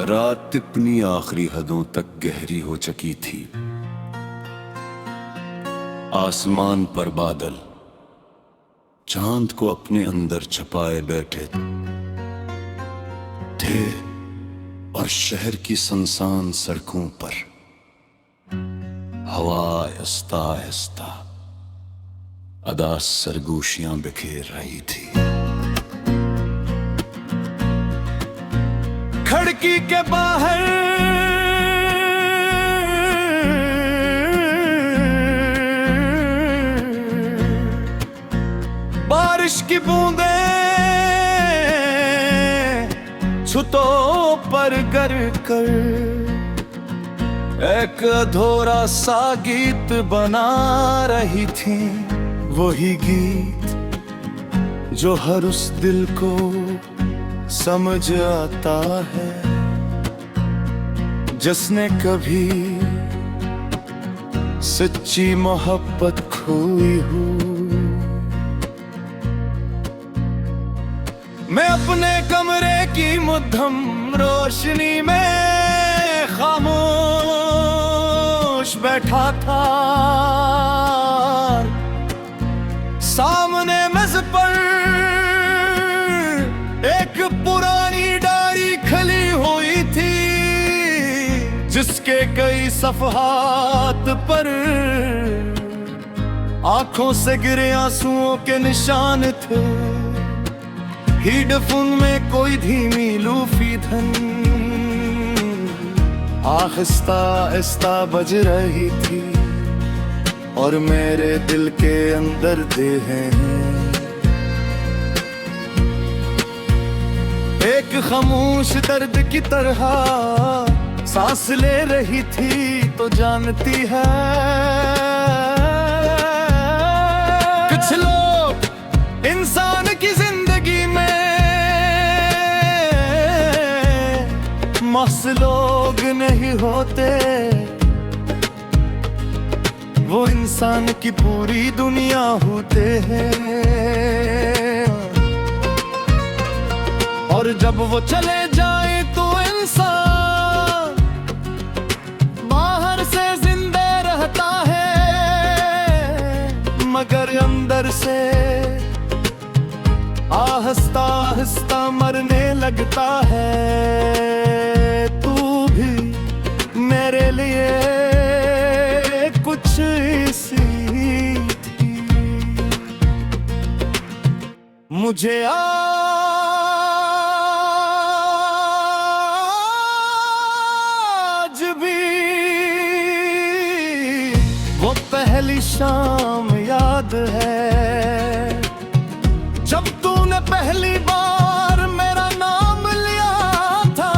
रात अपनी आखिरी हदों तक गहरी हो चुकी थी। आसमान पर बादल चांद को अपने अंदर छुपाए बैठे थे और शहर की सुनसान सड़कों पर हवा आहिस्ता आहिस्ता अदा सरगोशियां बिखेर रही थी। खिड़की के बाहर बारिश की बूंदें छतों पर गर कर एक अधूरा सा गीत बना रही थी। वही गीत जो हर उस दिल को समझ आता है जिसने कभी सच्ची मोहब्बत खोई हो। मैं अपने कमरे की मध्यम रोशनी में खामोश बैठा था। सामने मेज पर एक पुरानी डायरी खली हुई थी जिसके कई सफ़हात पर आंखों से गिरे आंसुओं के निशान थे। हेडफोन में कोई धीमी लूफी धन आहिस्ता आहिस्ता बज रही थी और मेरे दिल के अंदर देहें एक खामोश दर्द की तरह सांस ले रही थी। तो जानती है कुछ लोग इंसान की जिंदगी में मस्त लोग नहीं होते, वो इंसान की पूरी दुनिया होते हैं। और जब वो चले जाए तो इंसान बाहर से जिंदा रहता है मगर अंदर से आहिस्ता आहिस्ता मरने लगता है। तू भी मेरे लिए कुछ ऐसी थी। मुझे आज भी वो पहली शाम याद है जब तूने पहली बार मेरा नाम लिया था।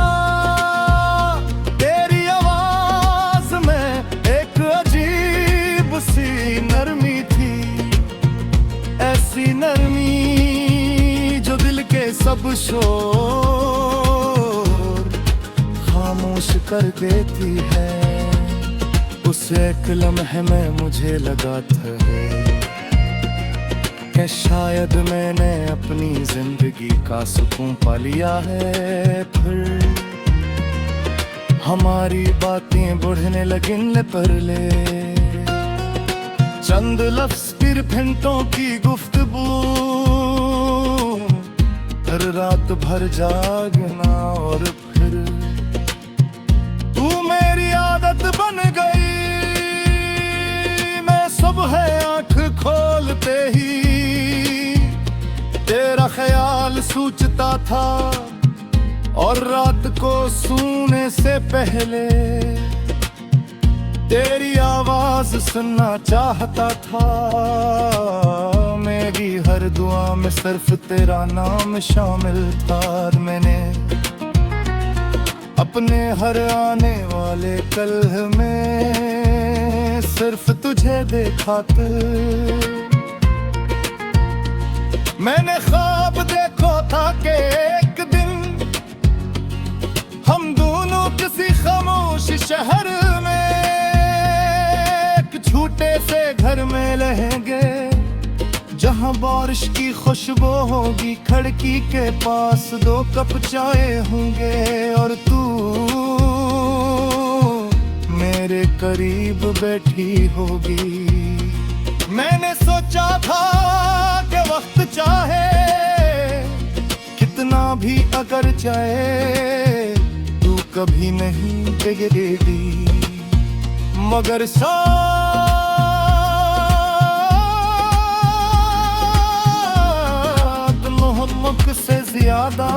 तेरी आवाज में एक अजीब सी नरमी थी, ऐसी नरमी जो दिल के सब शोर खामोश कर देती है। उस एक लम्हे में मुझे लगा था कि शायद मैंने अपनी जिंदगी का सुकून पा लिया है। फिर हमारी बातें बढ़ने लगिन पर ले चंद लफ्ज फिर घंटों की गुफ्तगू हर रात भर जागना और फिर तू मेरी आदत बन गई। मैं सुबह आंख खोलते ही तेरा ख्याल सूझता था और रात को सोने से पहले तेरी आवाज सुनना चाहता था। मेरी हर दुआ में सिर्फ तेरा नाम शामिल था। मैंने अपने हर आने वाले कल में सिर्फ तुझे देखा था। मैंने ख्वाब देखा था कि एक दिन हम दोनों किसी खामोश शहर में एक छोटे से घर में रहेंगे जहां जहाँ बारिश की खुशबू होगी, खिड़की के पास 2 कप चाय होंगे और तू मेरे करीब बैठी होगी। मैंने सोचा था कि वक्त चाहे कितना भी अगर जाए, तू कभी नहीं बिगड़ेगी। मगर मोहब्बत से ज्यादा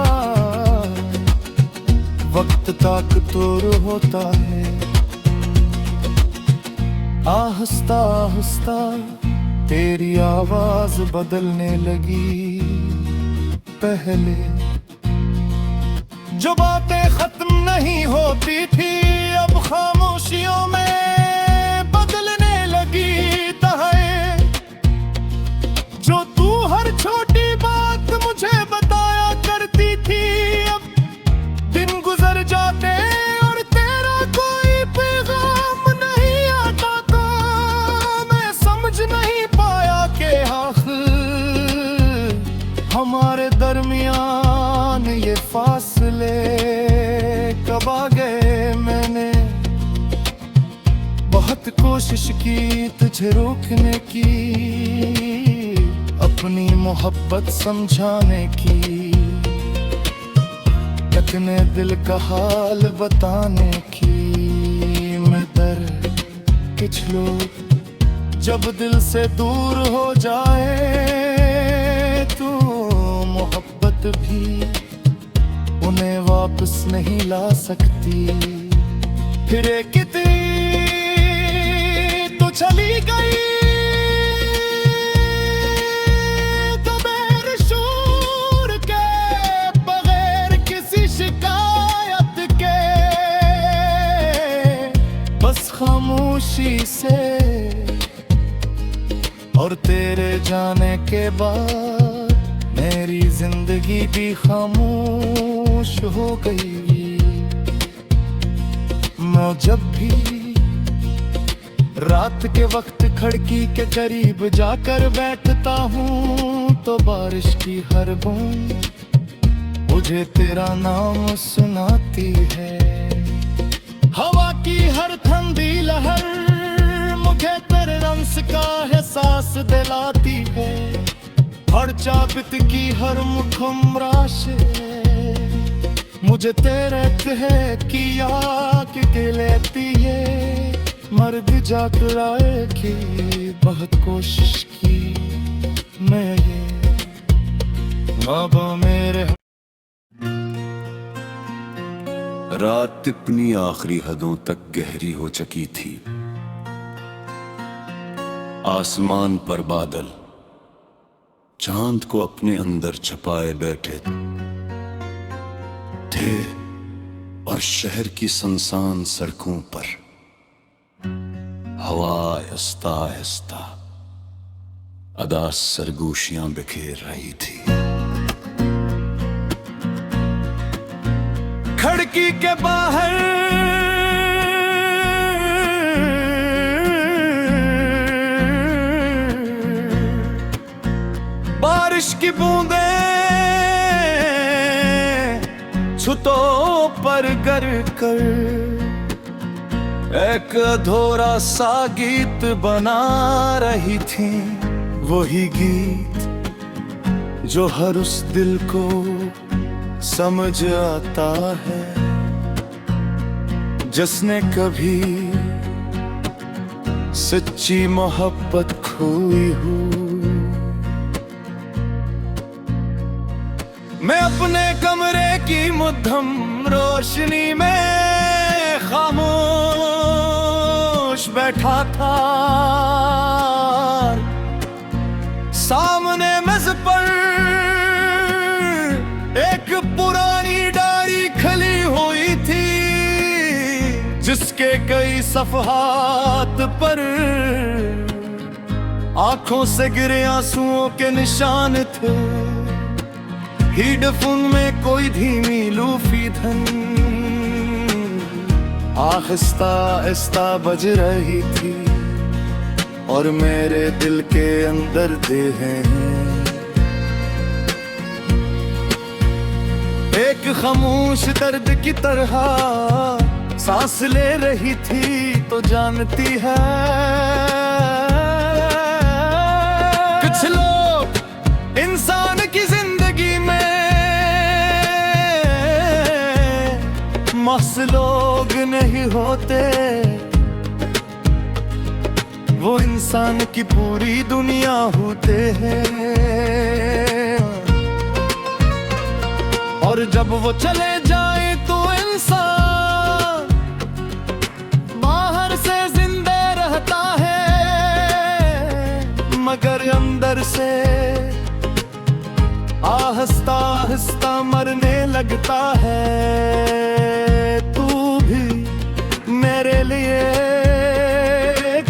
वक्त ताकतवर होता है। आहिस्ता आहिस्ता तेरी आवाज बदलने लगी। पहले जो बातें खत्म नहीं होती थी, अब खामोशियों में बदलने लगी तहे। जो तू हर छोटी बात मुझे बताया करती थी, अब दिन गुजर जाते और तेरा कोई पैगाम नहीं आता। तो मैं समझ नहीं पाया कि आखिर हमारे दरमियान ये फासले कब आ गए। मैंने बहुत कोशिश की तुझे रोकने की, अपनी मोहब्बत समझाने की, अपने दिल का हाल बताने की। मैं दर्द कुछ लोग जब दिल से दूर हो जाए, तो मोहब्बत भी उन्हें वापस नहीं ला सकती। फिर कितनी तो चली गई बगैर शोर के, बगैर किसी शिकायत के, बस खामोशी से। और तेरे जाने के बाद मेरी जिंदगी भी खामोश हो गई। मैं जब भी रात के वक्त खिड़की के करीब जाकर बैठता हूँ, तो बारिश की हर बूंद मुझे तेरा नाम सुनाती है। हवा की हर ठंडी लहर मुझे तेरे रंस का एहसास दिलाती है। हर चाबत की हर मुखमरा से मुझे तेरे कह की याद के लेती है। मर भी जाकर आए की बहुत कोशिश की मैं, ये बाबा मेरे। रात अपनी आखिरी हदों तक गहरी हो चुकी थी। आसमान पर बादल चांद को अपने अंदर छुपाए बैठे थे, और शहर की सुनसान सड़कों पर हवा आहिस्ता आहिस्ता अदास सरगोशियां बिखेर रही थी। खिड़की के बाहर बारिश की बूंदें छतों पर गर कर एक अधूरा सा गीत बना रही थी। वही गीत जो हर उस दिल को समझ आता है, जिसने कभी सच्ची मोहब्बत खोई हो। मैं अपने कमरे की मध्यम रोशनी में खामोश बैठा था। सामने मेज पर एक पुरानी डायरी खली हुई थी, जिसके कई सफ़हात पर आंखों से गिरे आंसुओं के निशान थे। हेडफोन में कोई धीमी लूफी धन आहिस्ता आहिस्ता बज रही थी, और मेरे दिल के अंदर दे हैं एक खामोश दर्द की तरह सांस ले रही थी तो जानती है कुछ लोग इंसान की जिंदगी में मस्त लोग नहीं होते, वो इंसान की पूरी दुनिया होते हैं। और जब वो चले जाए तो इंसान बाहर से जिंदा रहता है, मगर अंदर से आहिस्ता आहिस्ता मरने लगता है। तू भी मेरे लिए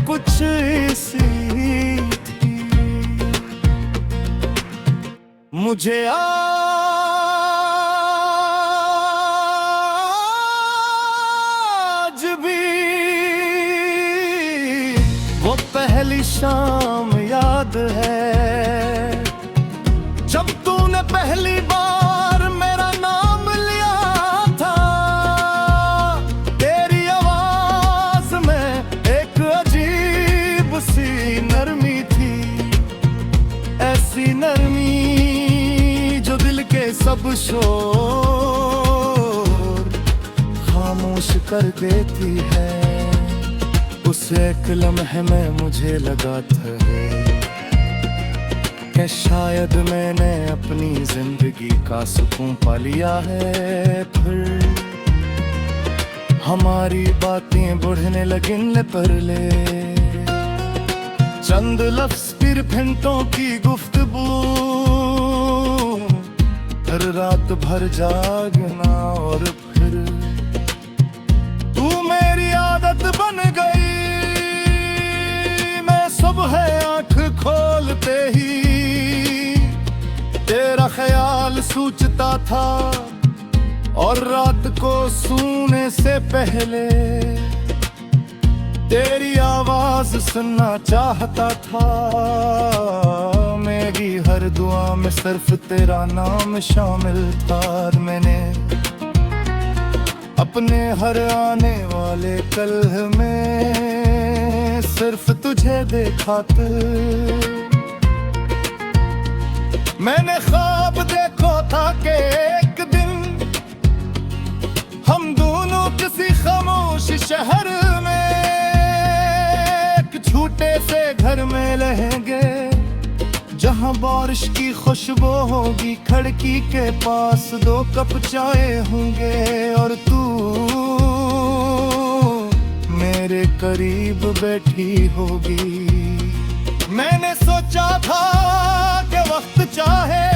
कुछ ऐसी थी, मुझे आज भी वो पहली शाम याद है जब तूने पहली बार मेरा नाम लिया था। तेरी आवाज में एक अजीब सी नरमी थी, ऐसी नरमी जो दिल के सब शोर खामोश कर देती है। उस एक लम्हे में मुझे लगा था कि शायद मैंने अपनी जिंदगी का सुकून पा लिया है। फिर हमारी बातें बढ़ने लगिन पर ले चंद लफ्ज फिर घंटों की गुफ्तगू, हर रात भर जागना और फिर तू मेरी आदत बन गई। मैं सुबह आंख खोलते ही तेरा ख्याल सूझता था और रात को सोने से पहले तेरी आवाज सुनना चाहता था। मेरी हर दुआ में सिर्फ तेरा नाम शामिल था। मैंने अपने हर आने वाले कल में सिर्फ तुझे देखा था। मैंने ख्वाब देखा था कि एक दिन हम दोनों किसी खामोश शहर में एक छोटे से घर में रहेंगे, जहां बारिश की खुशबू होगी, खिड़की के पास 2 कप चाय होंगे और तू मेरे करीब बैठी होगी। मैंने सोचा था कि वक्त चाहे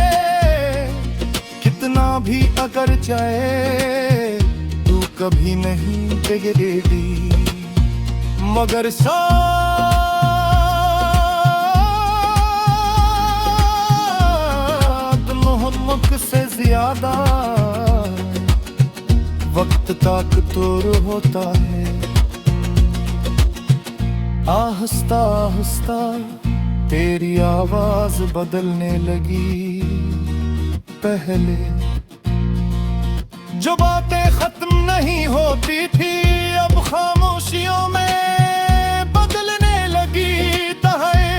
कितना भी अगर चाहे तू कभी नहीं बिगड़ेगी, मगर शायद मोहम्मद से ज्यादा वक्त ताकतवर होता है। आहिस्ता आहिस्ता तेरी आवाज बदलने लगी। पहले जो बातें खत्म नहीं होती थी अब खामोशियों में बदलने लगी। तहे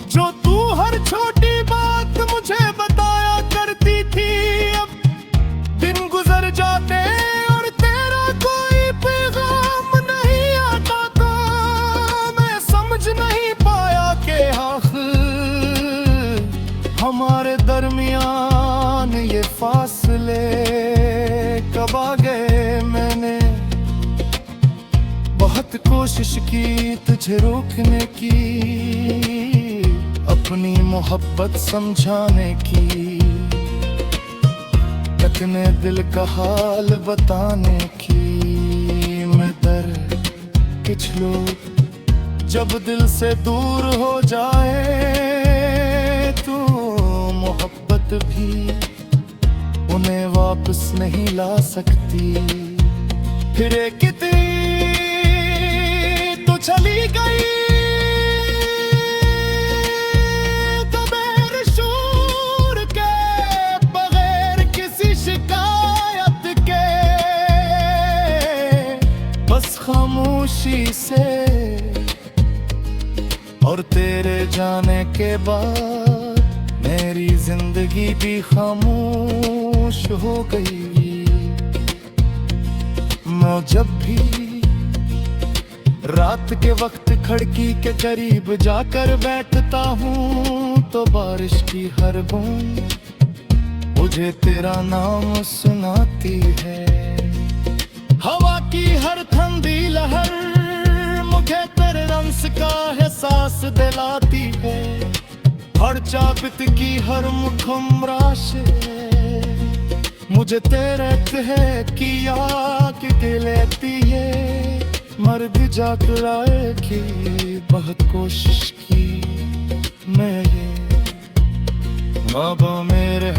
जो तू हर छोटी बात मुझे बताया करती थी, अब दिन गुजर जाते और तेरा कोई पैगाम नहीं आता था। मैं समझ नहीं पाया कि आखिर हमारे दरमियान ये फासले कब आ गए। मैंने बहुत कोशिश की तुझे रोकने की, अपनी मोहब्बत समझाने की, अपने दिल का हाल बताने की। मैं दर कुछ लोग जब दिल से दूर हो जाए तो मोहब्बत भी उन्हें वापस नहीं ला सकती। फिर कितनी तो चली गई तो बेर शूर के बगैर किसी जाने के बाद मेरी जिंदगी भी खामोश हो गई। मैं जब भी रात के वक्त खिड़की के करीब जाकर बैठता हूँ तो बारिश की हर बूंद मुझे तेरा नाम सुनाती है। हवा की हर ठंडी लहर मुझे तेरे रंस का एहसास दिलाती है। हर चाबित की हर मुखमरा से मुझे तेरे तह की याद दिलाती है। मर भी जाकर की बहुत कोशिश की मैं ये बाबा मेरे